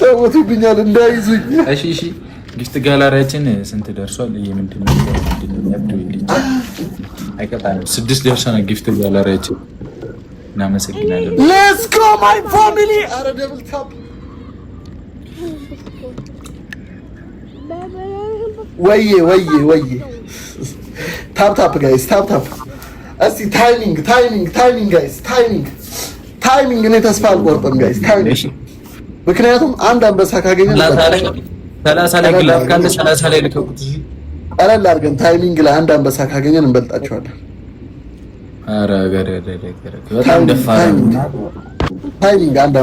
ሰውቱብኛል እንዳይዙኝ። እሺ እሺ ጊፍት ጋላሪያችን ስንት ደርሷል? ምንድነው አይቀጣንም። 6 ደርሰናል ጊፍት ጋላሪያችን። እናመሰግናለን። ሌትስ ጎ ማይ ፋሚሊ። አረ ደብል ታፕ ወዬ ታፕ ታፕ ጋይስ ታፕ እስቲ ታይሚንግ ጋይስ ታይሚንግ እኔ ተስፋ አልቆርጥም ጋይስ ታይሚንግ። ምክንያቱም አንድ አንበሳ ካገኘን 30 ላይ ግላፍ ካለ 30 ላይ ልከቁት። ቀለል አድርገን ታይሚንግ ላይ አንድ አንበሳ ካገኘን እንበልጣቸዋለን። አረ ገረ በጣም ደፋር ታይሚንግ አንድ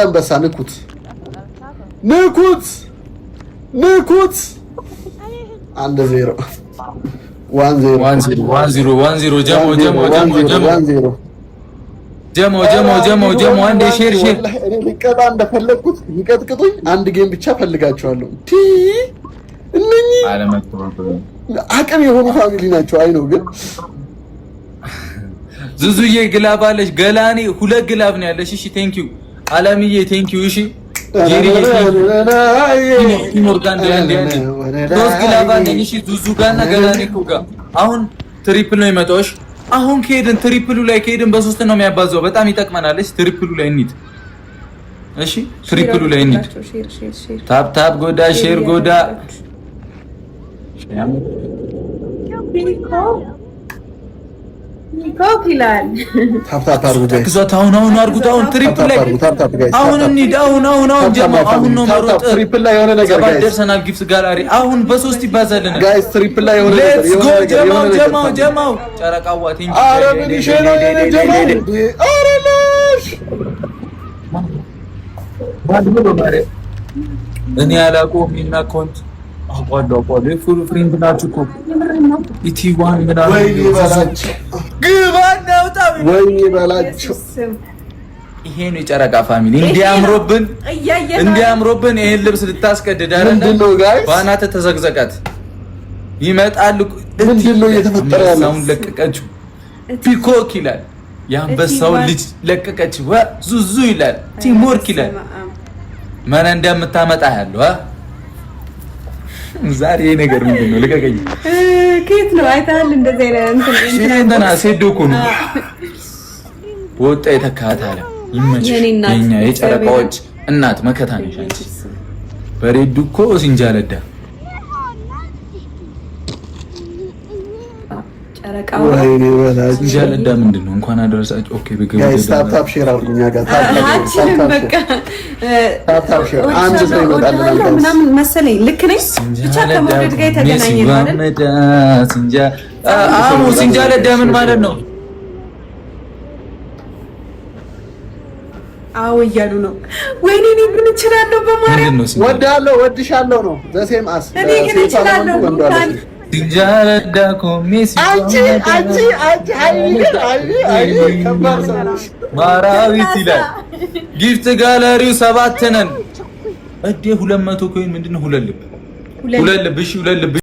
አንበሳ ንኩት 1-0 ጀሞ አንዴ ሼር እኔ ልቀጣ እንደፈለኩት ይቀጥቅጡኝ። አንድ ጌም ብቻ ፈልጋቸዋለሁ። እነኚህ አቅም የሆኑ ፋሚሊ ናቸው። አይ ነው ግን ዙዙዬ ግላብ አለሽ። ገላኔ 2 ግላብ ነው ያለሽ። እሺ ቴንክ ዩ አለምዬ ቴንክ ዩ። እሺ ሞርጋን ዳንዴ 3 ግላብ አለኝ። እሺ ዙዙ ጋርና ገላኔ ጋር አሁን ትሪፕል ነው የሚመጣው። አሁን ከሄድን ትሪፕሉ ላይ ከሄድን በ3 ነው የሚያባዛው። በጣም ይጠቅመናል። እሺ ትሪፕሉ ላይ እንሂድ። እሺ ትሪፕሉ ላይ እንሂድ። ታፕ ጎዳ ሼር ጎዳ ይላል። ታፕ አርጉት። አሁን አርጉት። አሁን ትሪፕል ላይ አሁን እንሂድ። አሁን ነው መሮጥ። ትሪፕል ላይ የሆነ ነገር ጋይስ ደርሰናል። ጊፍት ጋላሪ አሁን በ3 ይባዛልና ጋይስ ትሪፕል ላይ የሆነ ነገር ጀማው ጨረቃዋ ቲንክ አረ ምን ይሸናል ጀማው አረ ነሽ እኔ አላውቀውም። እና ኮንት አቋለው ፉል ፍሬንድ ናችሁ እኮ ኢቲ1 ምናምን ወይኔ በላቸው ወይኔ በላቸው። ይሄ ነው የጨረቃ ፋሚሊ። እንዲያምሮብን ይሄን ልብስ ልታስቀድድ ምንድነው ጋይስ? ባናተ ተዘግዘቃት ይመጣሉ። ምንድነው እየተፈጠረ ያለው? ሰውን ለቀቀችው። ፒኮክ ይላል። የአንበሳው ልጅ ለቀቀችው። ዙዙ ይላል። ቲምወርክ ይላል። ማን እንደምታመጣ ያለው ዛሬ ነገር ምንድነው? ልቀቀኝ። ከየት ነው አይታል? እንደዚህ እንትና ሴዶ እኮ ነው ወጣ የተካታለ ይመችሽ። የኛ የጨረቃዎች እናት መከታ ነሽ አንቺ። በሬዱ እኮ ሲንጃለዳ ጨረቃው ወይኔ በላቸው። ሲንጃለዳ ምንድነው? እንኳን አደረሳችሁ። ኦኬ ጋይስ ታፕ ሼር አድርጉኛ ጋር ታፕ ሼር አንድ ሰው ይመጣልናል ምናምን መሰለኝ። ልክ ነኝ ብቻ ከመውደድ ጋር የተገናኘ ማለት ሲንጃለዳ ምን ማለት ነው? አዎ እያሉ ነው። ወይኔ እኔ ምን እችላለሁ? በማርያም ወድሻለሁ ነው ዘሴም አስ እኔ ግን እችላለሁ። ሲንጃለዳ ኮሚስ ማራዊት ይላል። ጊፍት ጋላሪው 7 ነን። 200 ኮይን ምንድነው? 2 ልብ። እሺ 2 ልብ